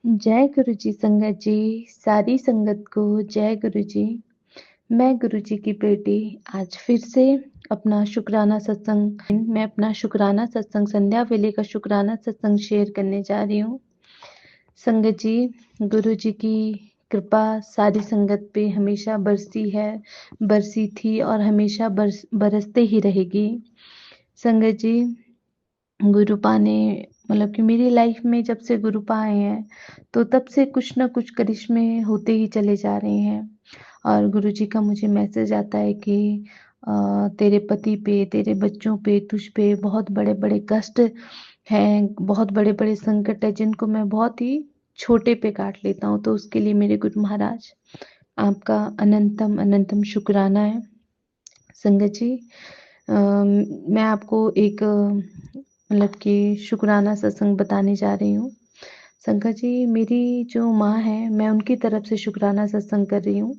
जय गुरु जी संगत जी, सारी संगत को जय गुरु जी। मैं गुरु जी की बेटी आज फिर से अपना शुक्राना सत्संग मैं अपना शुक्राना सत्संग संध्या वेले का शुक्राना सत्संग शेयर करने जा रही हूँ। संगत जी, गुरु जी की कृपा सारी संगत पे हमेशा बरसी है, बरसी थी और हमेशा बरसते ही रहेगी। संगत जी, गुरुपा ने मतलब कि मेरी लाइफ में जब से गुरुपा आए हैं तो तब से कुछ ना कुछ करिश्मे होते ही चले जा रहे हैं। और गुरुजी का मुझे मैसेज आता है कि तेरे पति पे, तेरे बच्चों पे, तुझ पे बहुत बड़े बड़े कष्ट हैं, बहुत बड़े बड़े संकट है जिनको मैं बहुत ही छोटे पे काट लेता हूँ। तो उसके लिए मेरे गुरु महाराज आपका अनंतम अनंतम शुक्राना है। संगत जी, मैं आपको एक मतलब कि शुक्राना सत्संग बताने जा रही हूँ। संगत जी, मेरी जो माँ है, मैं उनकी तरफ से शुक्राना सत्संग कर रही हूँ।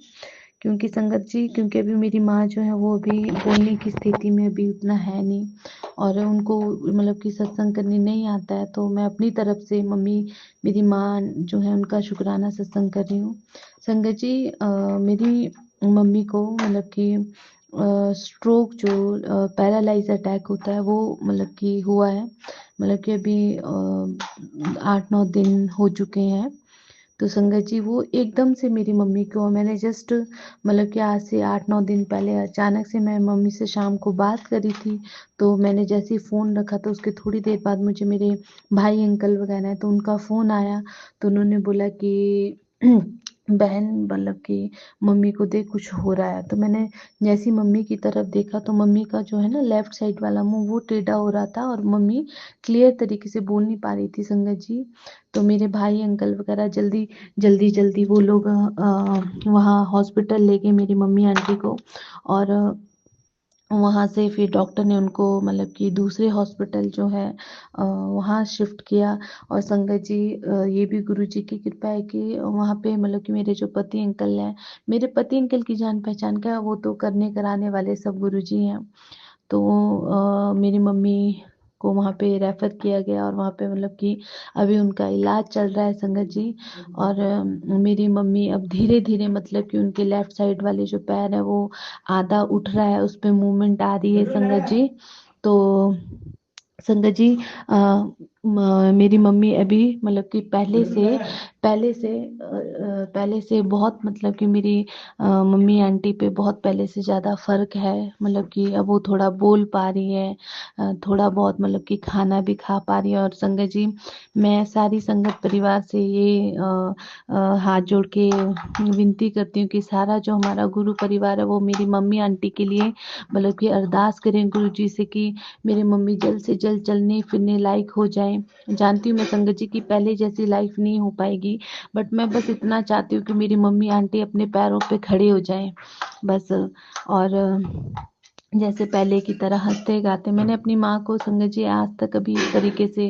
क्योंकि संगत जी, क्योंकि अभी मेरी माँ जो है वो अभी बोलने की स्थिति में अभी उतना है नहीं और उनको मतलब कि सत्संग करने नहीं आता है, तो मैं अपनी तरफ से मम्मी मेरी माँ जो है उनका शुक्राना सत्संग कर रही हूँ। संगत जी, मेरी मम्मी को मतलब कि स्ट्रोक जो पैरालाइज अटैक होता है वो मतलब कि हुआ है। मतलब कि अभी 8-9 दिन हो चुके हैं। तो संगत जी, वो एकदम से मेरी मम्मी को मैंने जस्ट मतलब कि आज से 8-9 दिन पहले अचानक से मैं मम्मी से शाम को बात करी थी। तो मैंने जैसे ही फ़ोन रखा तो उसके थोड़ी देर बाद मुझे मेरे भाई अंकल वगैरह हैं तो उनका फ़ोन आया। तो उन्होंने बोला कि बहन मतलब कि मम्मी को देख कुछ हो रहा है। तो मैंने जैसे ही मम्मी की तरफ देखा तो मम्मी का जो है ना लेफ्ट साइड वाला मुंह वो टेढ़ा हो रहा था और मम्मी क्लियर तरीके से बोल नहीं पा रही थी संगत जी। तो मेरे भाई अंकल वगैरह जल्दी वो लोग वहाँ हॉस्पिटल ले गए मेरी मम्मी आंटी को। और वहाँ से फिर डॉक्टर ने उनको मतलब कि दूसरे हॉस्पिटल जो है वहाँ शिफ्ट किया। और संगत जी, ये भी गुरु जी की कृपा है कि वहाँ पे मतलब कि मेरे जो पति अंकल हैं, मेरे पति अंकल की जान पहचान का वो तो करने कराने वाले सब गुरु जी हैं। तो मेरी मम्मी को वहाँ पे रेफर किया गया और वहाँ पे मतलब कि अभी उनका इलाज चल रहा है संगत जी। और मेरी मम्मी अब धीरे धीरे मतलब कि उनके लेफ्ट साइड वाले जो पैर है वो आधा उठ रहा है, उस पे मूवमेंट आ रही है संगत जी। तो संगत जी, मेरी मम्मी अभी मतलब कि पहले से बहुत मतलब कि मेरी मम्मी आंटी पे बहुत पहले से ज़्यादा फर्क है। मतलब कि अब वो थोड़ा बोल पा रही है, थोड़ा बहुत मतलब कि खाना भी खा पा रही है। और संगत जी, मैं सारी संगत परिवार से ये हाथ जोड़ के विनती करती हूँ कि सारा जो हमारा गुरु परिवार है वो मेरी मम्मी आंटी के लिए मतलब कि अरदास करें गुरु जी से कि मेरी मम्मी जल्द से जल्द चलने फिरने लायक हो जाए। जानती हूँ मैं संगत जी की पहले जैसी लाइफ नहीं हो पाएगी, बट मैं बस इतना चाहती हूँ कि मेरी मम्मी आंटी अपने पैरों पे खड़े हो जाएं बस। और जैसे पहले की तरह हंसते गाते, मैंने अपनी माँ को संगत जी आज तक कभी इस तरीके से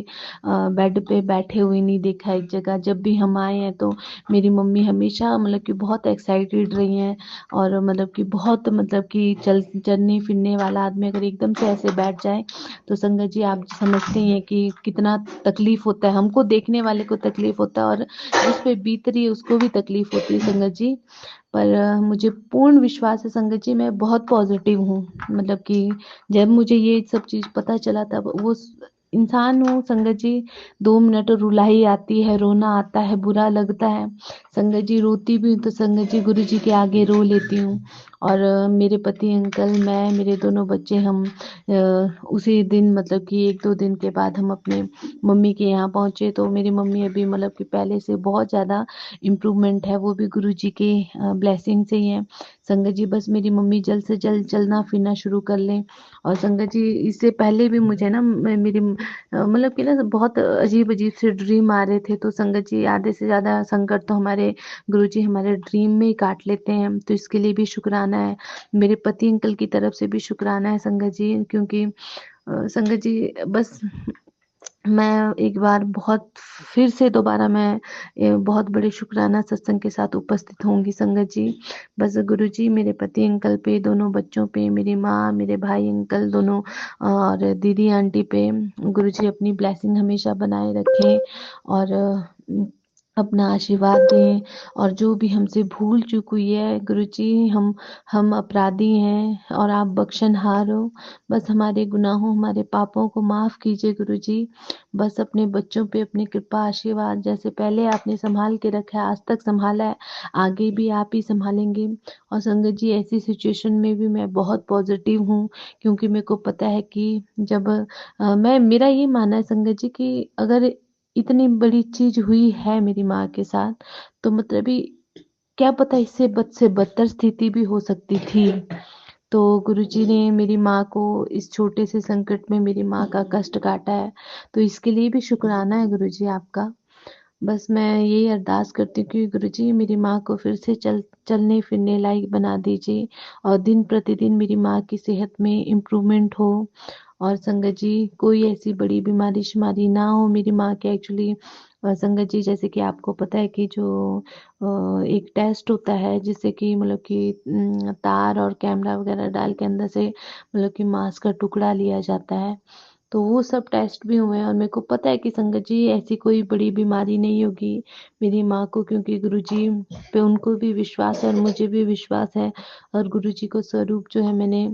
बेड पे बैठे हुए नहीं देखा एक जगह। जब भी हम आए हैं तो मेरी मम्मी हमेशा मतलब कि बहुत एक्साइटेड रही हैं। और मतलब कि बहुत मतलब कि चलने फिरने वाला आदमी अगर एकदम से ऐसे बैठ जाए तो संगत जी आप समझते ही हैं कि कितना तकलीफ होता है। हमको देखने वाले को तकलीफ होता है और जिस पे बीत रही है उसको भी तकलीफ होती है संगत जी। पर मुझे पूर्ण विश्वास है संगत जी, मैं बहुत पॉजिटिव हूँ। मतलब कि जब मुझे ये सब चीज़ पता चला तब वो इंसान हूँ संगत जी, 2 मिनट रुलाई आती है, रोना आता है, बुरा लगता है संगत जी, रोती भी हूँ तो संगत जी गुरु जी के आगे रो लेती हूँ। और मेरे पति अंकल, मैं, मेरे दोनों बच्चे, हम उसी दिन मतलब कि 1-2 दिन के बाद हम अपने मम्मी के यहाँ पहुँचे। तो मेरी मम्मी अभी मतलब कि पहले से बहुत ज़्यादा इम्प्रूवमेंट है, वो भी गुरु जी के ब्लेसिंग से ही है संगत जी। बस मेरी मम्मी जल्द से जल्द चलना फिरना शुरू कर लें। और संगत जी, इससे पहले भी मुझे ना मेरी मतलब कि ना बहुत अजीब अजीब से ड्रीम आ रहे थे। तो संगत जी, आधे से ज़्यादा संकट तो हमारे गुरु जी हमारे ड्रीम में ही काट लेते हैं। तो इसके लिए भी शुक्राना है, मेरे पति अंकल की तरफ से भी शुक्राना है संगत जी। क्योंकि संगत जी, बस मैं एक बार बहुत फिर से दोबारा मैं बहुत बड़े शुक्राना सत्संग के साथ उपस्थित होंगी संगत जी। बस गुरु जी मेरे पति अंकल पे, दोनों बच्चों पे, मेरी माँ, मेरे भाई अंकल दोनों और दीदी आंटी पे गुरु जी अपनी ब्लेसिंग हमेशा बनाए रखें। और अपना आशीर्वाद दें और जो भी हमसे भूल चूक हुई है गुरुजी, हम अपराधी हैं और आप बख्शनहार हो। बस हमारे गुनाहों, हमारे पापों को माफ़ कीजिए गुरुजी। बस अपने बच्चों पे अपनी कृपा आशीर्वाद जैसे पहले आपने संभाल के रखा है, आज तक संभाला है, आगे भी आप ही संभालेंगे। और संगत जी, ऐसी सिचुएशन में भी मैं बहुत पॉजिटिव हूँ, क्योंकि मेरे को पता है कि जब मैं मेरा ये मानना है संगत जी कि अगर इतनी बड़ी चीज हुई है मेरी माँ के साथ, तो मतलब ही क्या पता इससे बद से बदतर स्थिति भी हो सकती थी। तो गुरुजी ने मेरी माँ को इस छोटे से संकट में मेरी माँ का कष्ट काटा है, तो इसके लिए भी शुक्राना है गुरुजी आपका। बस मैं यही अरदास करती हूँ कि गुरुजी मेरी माँ को फिर से चलने फिरने लायक बना दीजिए और दिन प्रतिदिन मेरी माँ की सेहत में इम्प्रूवमेंट हो। और संगत जी, कोई ऐसी बड़ी बीमारी शिमारी ना हो मेरी माँ के। एक्चुअली संगत जी, जैसे कि आपको पता है कि जो एक टेस्ट होता है जिससे कि मतलब कि तार और कैमरा वगैरह डाल के अंदर से मतलब कि मांस का टुकड़ा लिया जाता है, तो वो सब टेस्ट भी हुए हैं और मेरे को पता है कि संगत जी ऐसी कोई बड़ी बीमारी नहीं होगी मेरी माँ को, क्योंकि गुरुजी पे उनको भी विश्वास है और मुझे भी विश्वास है। और गुरुजी को स्वरूप जो है मैंने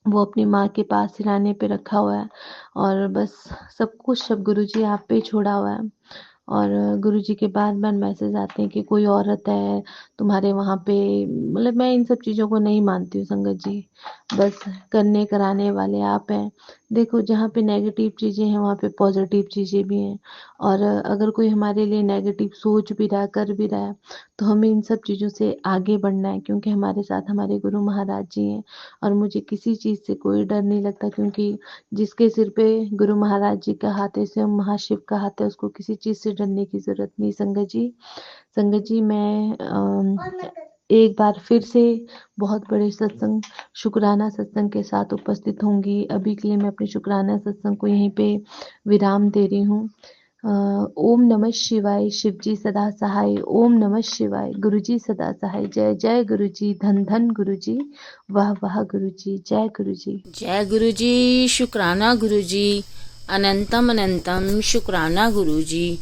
वो अपनी माँ के पास सिराने पे रखा हुआ है और बस सब कुछ अब गुरुजी आप पे ही छोड़ा हुआ है। और गुरुजी के बार बार मैसेज आते हैं कि कोई औरत है तुम्हारे वहाँ पे। मतलब मैं इन सब चीज़ों को नहीं मानती हूँ संगत जी, बस करने कराने वाले आप हैं। देखो, जहाँ पे नेगेटिव चीज़ें हैं वहाँ पे पॉजिटिव चीज़ें भी हैं, और अगर कोई हमारे लिए नेगेटिव सोच भी रहा कर भी रहा है तो हमें इन सब चीज़ों से आगे बढ़ना है, क्योंकि हमारे साथ हमारे गुरु महाराज जी हैं। और मुझे किसी चीज़ से कोई डर नहीं लगता, क्योंकि जिसके सिर पे गुरु महाराज जी का हाथ है, स्वयं महाशिव का हाथ है, उसको किसी चीज़ से डरने की जरूरत नहीं संगत जी। संगत जी, मैं एक बार फिर से बहुत बड़े सत्संग, शुक्राना सत्संग के साथ उपस्थित होंगी। अभी के लिए मैं अपने शुक्राना सत्संग को यहीं पे विराम दे रही हूँ। ओम नमः शिवाय, शिव जी सदा सहाय। ओम नमः शिवाय, गुरु जी सदा सहाय। जय जय गुरु जी, धन धन गुरु जी, वाह वाह गुरु जी, जय गुरु जी। जय गुरु जी, शुक्राना गुरु जी, अनंतम अनंतम शुक्राना गुरु जी।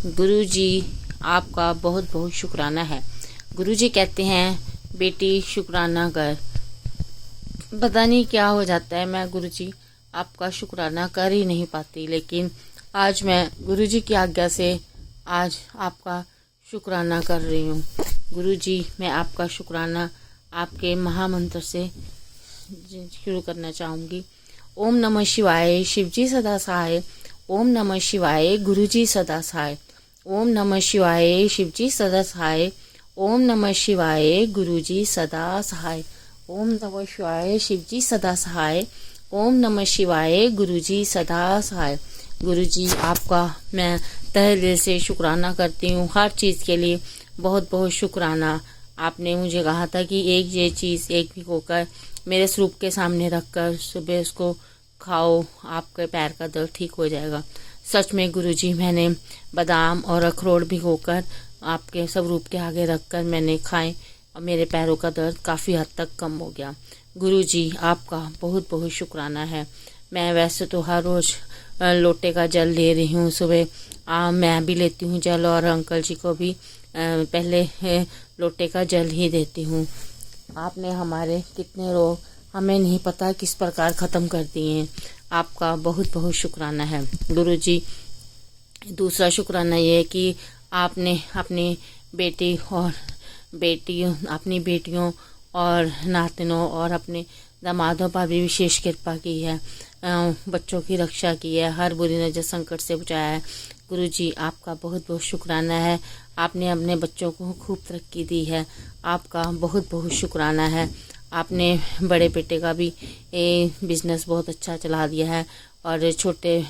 गुरु जी आपका बहुत बहुत शुक्राना है। गुरु जी कहते हैं बेटी शुक्राना कर। पता नहीं क्या हो जाता है, मैं गुरु जी आपका शुक्राना कर ही नहीं पाती, लेकिन आज मैं गुरु जी की आज्ञा से आज आपका शुक्राना कर रही हूँ। गुरु जी, मैं आपका शुक्राना आपके महामंत्र से शुरू करना चाहूँगी। ओम नमः शिवाय, शिव जी सदा सहाय। ओम नमः शिवाय, गुरु जी सदा सहाय। ओम नमः शिवाय, शिव जी सदा सहाय। ओम नमः शिवाय, गुरु जी सदा सहाय। ओम नमः शिवाय, शिव जी सदा सहाय। ओम नमः शिवाय, गुरु जी सदा सहाय। गुरु जी आपका मैं तहे दिल से शुक्राना करती हूँ, हर चीज़ के लिए बहुत बहुत शुक्राना। आपने मुझे कहा था कि एक ये चीज़ एक भिगोकर मेरे स्वरूप के सामने रखकर सुबह उसको खाओ, आपके पैर का दर्द ठीक हो जाएगा। सच में गुरुजी, मैंने बादाम और अखरोट भिगोकर आपके स्वरूप के आगे रखकर मैंने खाए और मेरे पैरों का दर्द काफ़ी हद तक कम हो गया। गुरुजी आपका बहुत बहुत शुक्राना है। मैं वैसे तो हर रोज़ लोटे का जल ले रही हूँ सुबह, मैं भी लेती हूँ जल और अंकल जी को भी पहले लोटे का जल ही देती हूँ। आपने हमारे कितने रोग हमें नहीं पता किस प्रकार ख़त्म कर दिए हैं। आपका बहुत बहुत शुक्राना है गुरुजी। दूसरा शुक्राना ये है कि आपने अपनी बेटी और अपनी बेटियों और नातिनों और अपने दामादों पर भी विशेष कृपा की है, बच्चों की रक्षा की है, हर बुरी नज़र संकट से बचाया है। गुरुजी आपका बहुत बहुत शुक्राना है। आपने अपने बच्चों को खूब तरक्की दी है, आपका बहुत बहुत शुक्राना है। आपने बड़े बेटे का भी बिजनेस बहुत अच्छा चला दिया है और छोटे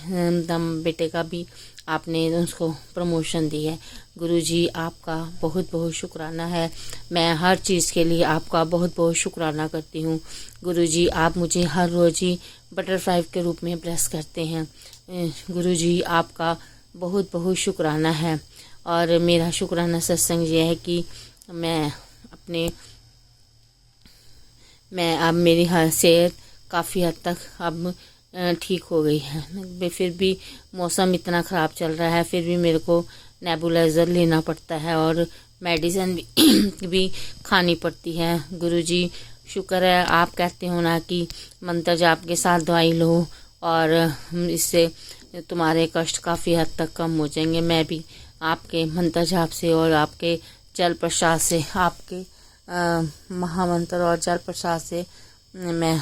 दम बेटे का भी आपने उसको प्रमोशन दी है। गुरुजी आपका बहुत बहुत शुक्राना है। मैं हर चीज़ के लिए आपका बहुत बहुत शुक्राना करती हूँ। गुरुजी आप मुझे हर रोज़ ही बटरफ्लाई के रूप में ब्लेस करते हैं। गुरुजी आपका बहुत बहुत शुक्राना है। और मेरा शुक्राना सत्संग ये है कि मैं अब मेरी सेहत काफ़ी हद तक अब ठीक हो गई है। फिर भी मौसम इतना ख़राब चल रहा है, फिर भी मेरे को नेबुलाइज़र लेना पड़ता है और मेडिसिन भी भी खानी पड़ती है। गुरुजी शुक्र है आप कहते हो ना कि मंत्र जाप के साथ दवाई लो और इससे तुम्हारे कष्ट काफ़ी हद तक कम हो जाएंगे। मैं भी आपके मंत्र जाप से और आपके जल प्रसाद से, आपके महामंत्र और जल प्रसाद से मैं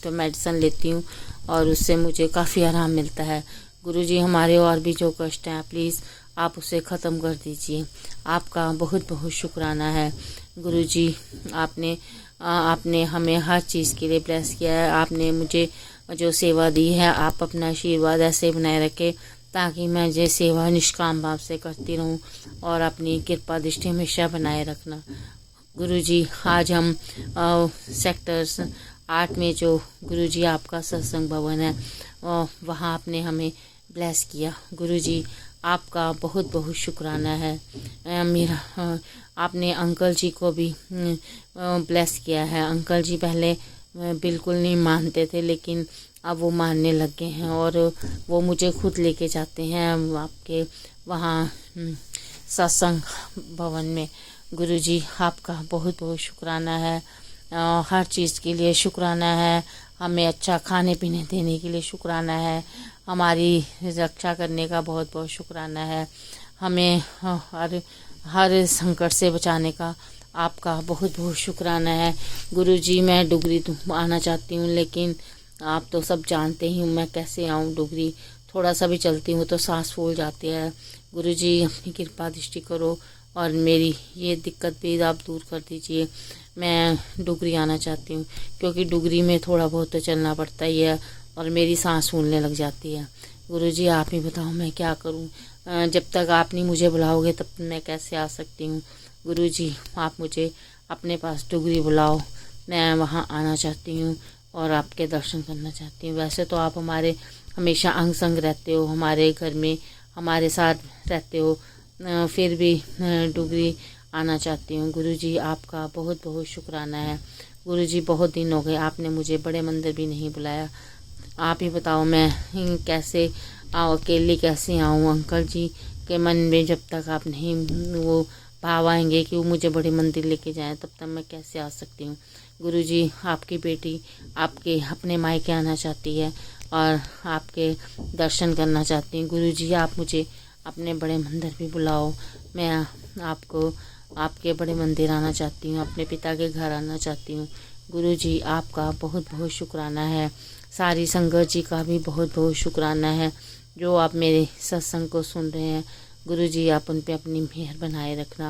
तो मेडिसिन लेती हूँ और उससे मुझे काफ़ी आराम मिलता है। गुरुजी हमारे और भी जो कष्ट हैं प्लीज़ आप उसे ख़त्म कर दीजिए। आपका बहुत बहुत शुक्राना है गुरुजी। आपने हमें हर चीज़ के लिए ब्लेस किया है। आपने मुझे जो सेवा दी है, आप अपना आशीर्वाद ऐसे बनाए रखें ताकि मैं ये सेवा निष्काम भाव से करती रहूं और अपनी कृपा दृष्टि हमेशा बनाए रखना। गुरुजी आज हम सेक्टर्स 8 में जो गुरुजी आपका सत्संग भवन है वहाँ आपने हमें ब्लेस किया। गुरुजी आपका बहुत बहुत शुक्राना है। आपने अंकल जी को भी ब्लेस किया है। अंकल जी पहले बिल्कुल नहीं मानते थे लेकिन अब वो मानने लग गए हैं और वो मुझे खुद लेके जाते हैं आपके वहाँ सत्संग भवन में। गुरुजी आपका बहुत बहुत शुक्राना है। हर चीज़ के लिए शुक्राना है। हमें अच्छा खाने पीने देने के लिए शुक्राना है। हमारी रक्षा करने का बहुत बहुत शुक्राना है। हमें हर संकट से बचाने का आपका बहुत बहुत शुक्राना है। गुरुजी मैं डुगरी आना चाहती हूँ लेकिन आप तो सब जानते ही, मैं कैसे आऊँ डुगरी। थोड़ा सा भी चलती हूँ तो सांस फूल जाती है। गुरुजी अपनी कृपा दृष्टि करो और मेरी ये दिक्कत भी आप दूर कर दीजिए। मैं डुगरी आना चाहती हूँ क्योंकि डुगरी में थोड़ा बहुत तो चलना पड़ता ही है और मेरी सांस फूलने लग जाती है। गुरुजी आप ही बताओ मैं क्या करूँ। जब तक आप नहीं मुझे बुलाओगे तब मैं कैसे आ सकती हूँ। गुरुजी आप मुझे अपने पास डुगरी बुलाओ, मैं वहाँ आना चाहती हूँ और आपके दर्शन करना चाहती हूँ। वैसे तो आप हमारे हमेशा अंग संग रहते हो, हमारे घर में हमारे साथ रहते हो, फिर भी डुगरी आना चाहती हूँ। गुरुजी आपका बहुत बहुत शुक्राना है। गुरुजी बहुत दिन हो गए आपने मुझे बड़े मंदिर भी नहीं बुलाया। आप ही बताओ मैं कैसे आऊँ, अकेली कैसे आऊँ। अंकल जी के मन में जब तक आप नहीं वो भाव आएंगे कि वो मुझे बड़े मंदिर लेके जाएं तब तक मैं कैसे आ सकती हूँ। गुरुजी आपकी बेटी आपके अपने मायके आना चाहती है और आपके दर्शन करना चाहती हूँ। गुरुजी आप मुझे अपने बड़े मंदिर भी बुलाओ। मैं आपको आपके बड़े मंदिर आना चाहती हूँ, अपने पिता के घर आना चाहती हूँ। गुरुजी आपका बहुत बहुत शुक्राना है। सारी संगत जी का भी बहुत बहुत शुक्राना है जो आप मेरे सत्संग को सुन रहे हैं। गुरुजी आप उन पे अपनी मेहर बनाए रखना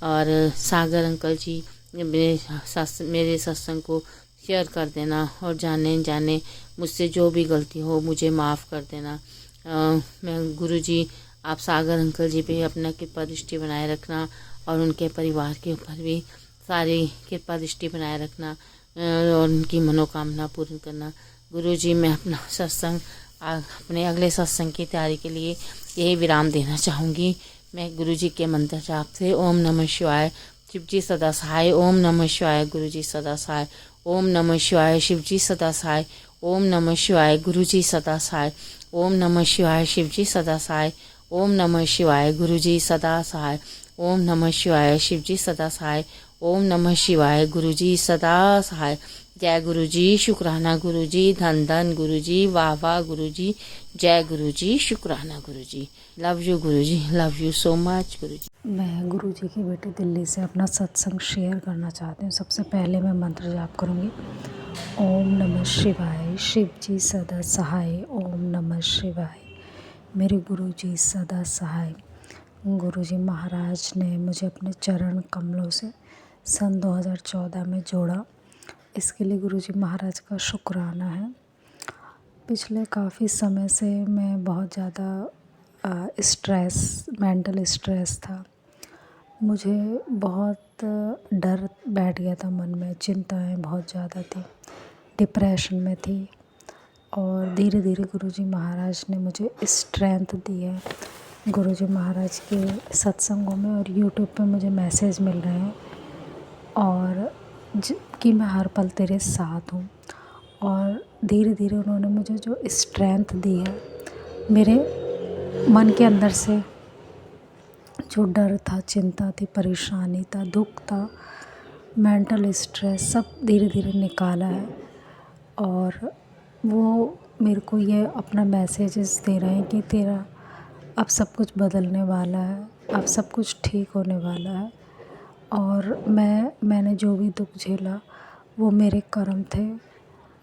और सागर अंकल जी मेरे सत्संग को शेयर कर देना और जाने जाने मुझसे जो भी गलती हो मुझे माफ़ कर देना। मैं गुरुजी आप सागर अंकल जी पे अपना कृपा दृष्टि बनाए रखना और उनके परिवार के ऊपर भी सारी कृपा दृष्टि बनाए रखना और उनकी मनोकामना पूर्ण करना। गुरुजी मैं अपना सत्संग अपने अगले सत्संग की तैयारी के लिए यही विराम देना चाहूँगी। मैं गुरुजी के मंत्र जाप से ओम नमः शिवाय शिवजी सदा सहाय, ओम नमः शिवाय गुरुजी सदा सहाय, ओम नमः शिवाय शिवजी सदा सहाय, ओम नमः शिवाय गुरुजी सदा सहाय, ओम नमः शिवाय शिवजी सदा सहाय, ओम नमः शिवाय गुरुजी सदा सहाय, ओम नमः शिवाय शिवजी सदा सहाय, ओम नमः शिवाय गुरुजी सदा सहाय। जय गुरुजी, शुक्राना गुरुजी, धन धन गुरुजी, वाह वाह गुरुजी, जय गुरुजी, शुक्राना Guruji. Love you Guruji, love you so much Guruji. मैं गुरुजी की बेटी दिल्ली से अपना सत्संग शेयर करना चाहती हूँ। सबसे पहले मैं मंत्र जाप करूँगी। ओम नमः शिवाय शिवजी सदा सहाय, ओम नमः शिवाय मेरे गुरुजी सदा सहाय। गुरुजी महाराज ने मुझे अपने चरण कमलों से सन 2014 में जोड़ा, इसके लिए गुरुजी महाराज का शुक्राना है। पिछले काफ़ी समय से मैं बहुत ज़्यादा मेंटल स्ट्रेस था। मुझे बहुत डर बैठ गया था मन में, चिंताएं बहुत ज़्यादा थी, डिप्रेशन में थी और धीरे धीरे गुरुजी महाराज ने मुझे स्ट्रेंथ दी है। गुरुजी महाराज के सत्संगों में और यूट्यूब पे मुझे मैसेज मिल रहे हैं और कि मैं हर पल तेरे साथ हूँ और धीरे धीरे उन्होंने मुझे जो स्ट्रेंथ दी है, मेरे मन के अंदर से जो डर था, चिंता थी, परेशानी था, दुःख था, मेंटल स्ट्रेस सब धीरे धीरे निकाला है। और वो मेरे को ये अपना मैसेजेस दे रहे हैं कि तेरा अब सब कुछ बदलने वाला है, अब सब कुछ ठीक होने वाला है। और मैंने जो भी दुःख झेला वो मेरे कर्म थे।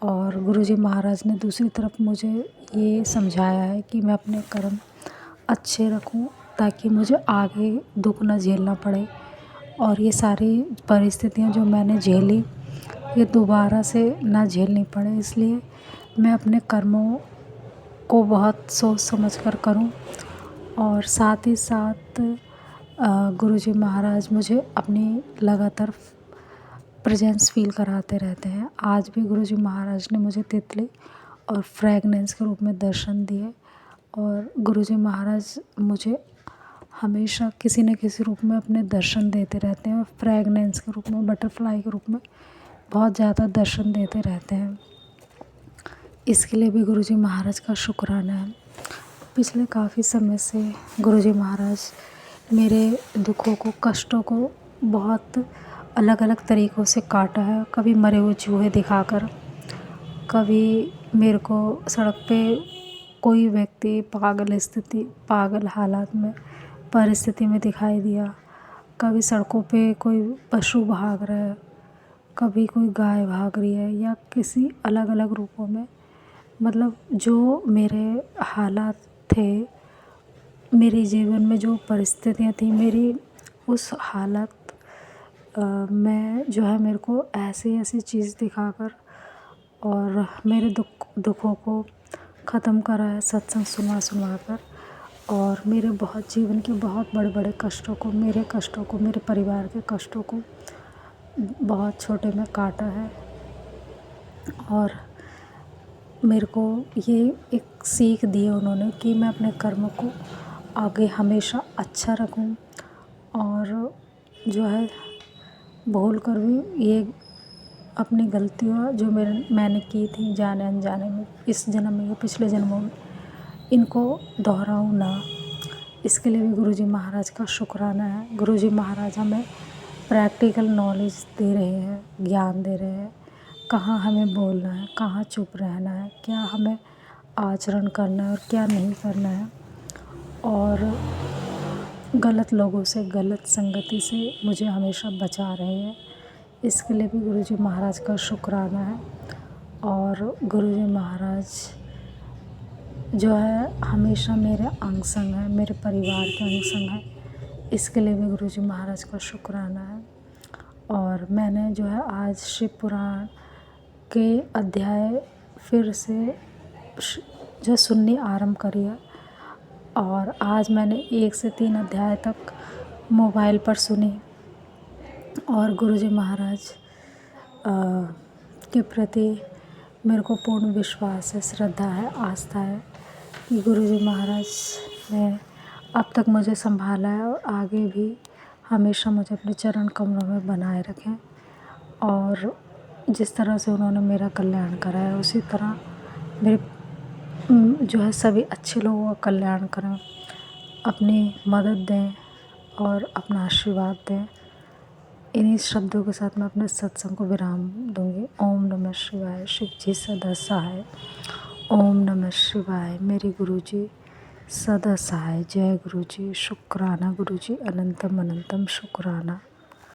और गुरुजी महाराज ने दूसरी तरफ मुझे ये समझाया है कि मैं अपने कर्म अच्छे रखूं ताकि मुझे आगे दुःख ना झेलना पड़े, और ये सारी परिस्थितियां जो मैंने झेली ये दोबारा से ना झेलनी पड़े। इसलिए मैं अपने कर्मों को बहुत सोच समझ कर करूं। और साथ ही साथ गुरुजी महाराज मुझे अपनी लगातार प्रेजेंस फील कराते रहते हैं। आज भी गुरुजी महाराज ने मुझे तितली और फ्रेगनेंस के रूप में दर्शन दिए। और गुरुजी महाराज मुझे हमेशा किसी न किसी रूप में अपने दर्शन देते रहते हैं, और फ्रेगनेंस के रूप में, बटरफ्लाई के रूप में बहुत ज़्यादा दर्शन देते रहते हैं। इसके लिए भी गुरुजी महाराज का शुक्राना है। पिछले काफ़ी समय से गुरुजी महाराज मेरे दुखों को, कष्टों को बहुत अलग अलग तरीक़ों से काटा है। कभी मरे हुए चूहे दिखाकर, कभी मेरे को सड़क पे कोई व्यक्ति पागल हालात में, परिस्थिति में दिखाई दिया। कभी सड़कों पे कोई पशु भाग रहा है, कभी कोई गाय भाग रही है, या किसी अलग अलग रूपों में। मतलब जो मेरे हालात थे, मेरे जीवन में जो परिस्थितियाँ थी, मेरी उस हालत में जो है मेरे को ऐसी चीज़ दिखाकर और मेरे दुखों को ख़त्म करा है सत्संग सुनवा कर। और मेरे बहुत जीवन के बहुत बड़े कष्टों को, मेरे कष्टों को, मेरे परिवार के कष्टों को बहुत छोटे में काटा है। और मेरे को ये एक सीख दी है उन्होंने कि मैं अपने कर्म को आगे हमेशा अच्छा रखूं, और जो है भूल कर भी ये अपनी गलतियाँ जो मैंने की थी जाने अनजाने में, इस जन्म में या पिछले जन्मों में, इनको दोहराऊं ना। इसके लिए भी गुरुजी महाराज का शुक्राना है। गुरुजी महाराज हमें प्रैक्टिकल नॉलेज दे रहे हैं, ज्ञान दे रहे हैं, कहाँ हमें बोलना है, कहाँ चुप रहना है, क्या हमें आचरण करना है और क्या नहीं करना है। और गलत लोगों से, गलत संगति से मुझे हमेशा बचा रहे हैं। इसके लिए भी गुरुजी महाराज का शुक्राना है। और गुरुजी महाराज जो है हमेशा मेरे अंग संग है, मेरे परिवार के अंग संग है। इसके लिए भी गुरुजी महाराज का शुक्राना है। और मैंने जो है आज शिव पुराण के अध्याय फिर से जो सुननी आरंभ करी है, और आज मैंने 1 से 3 अध्याय तक मोबाइल पर सुनी। और गुरुजी महाराज के प्रति मेरे को पूर्ण विश्वास है, श्रद्धा है, आस्था है कि गुरुजी महाराज ने अब तक मुझे संभाला है और आगे भी हमेशा मुझे अपने चरण कमलों में बनाए रखें। और जिस तरह से उन्होंने मेरा कल्याण करा है उसी तरह मेरे जो है सभी अच्छे लोगों का कल्याण करें, अपनी मदद दें और अपना आशीर्वाद दें। इन्हीं शब्दों के साथ मैं अपने सत्संग को विराम दूंगी। ओम नमः शिवाय। शिव जी सदा सहाय। ओम नमः शिवाय। मेरे गुरुजी सदा सहाय। जय गुरुजी। शुक्राना गुरुजी। अनंतम अनंतम शुक्राना।